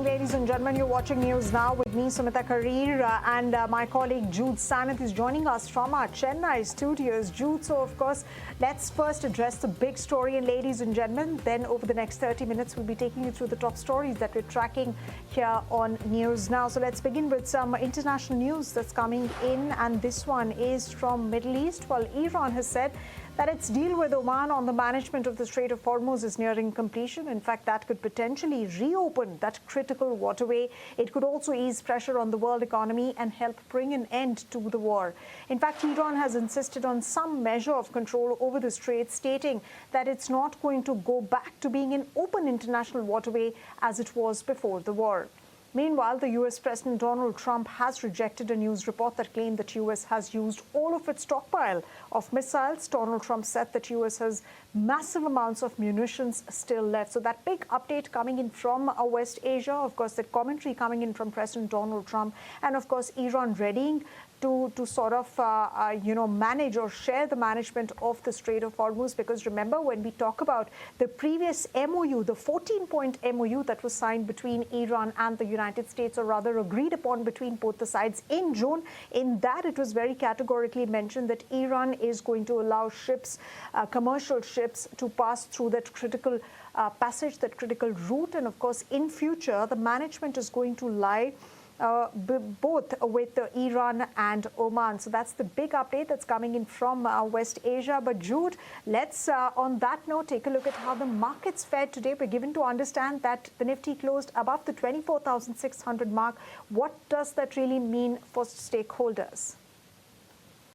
ladies and gentlemen. You're watching News Now with me, Sumita Karir, and my colleague Jude Sanath is joining us from our Chennai studios. Jude, so of course, let's first address the big story, and ladies and gentlemen, then over the next 30 minutes, we'll be taking you through the top stories that we're tracking here on News Now. So let's begin with some international news that's coming in, and this one is from Middle East. Well, Iran has said that its deal with Oman on the management of the Strait of Hormuz is nearing completion. In fact, that could potentially reopen that critical waterway. It could also ease pressure on the world economy and help bring an end to the war. In fact, Iran has insisted on some measure of control over the strait, stating that it's not going to go back to being an open international waterway as it was before the war. Meanwhile, the U.S. President Donald Trump has rejected a news report that claimed that U.S. has used all of its stockpile of missiles. Donald Trump said that U.S. has massive amounts of munitions still left. So that big update coming in from West Asia, of course, that commentary coming in from President Donald Trump, and of course, Iran readying to sort of, manage or share the management of the Strait of Hormuz. Because remember, when we talk about the previous MOU, the 14-point MOU that was signed between Iran and the United States, or rather agreed upon between both the sides in June, in that it was very categorically mentioned that Iran is going to allow ships, commercial ships, to pass through that critical passage, that critical route. And of course, in future, the management is going to lie both with Iran and Oman. So that's the big update that's coming in from West Asia. But Jude, let's on that note take a look at how the markets fared today. We're given to understand that the Nifty closed above the 24,600 mark. What does that really mean for stakeholders?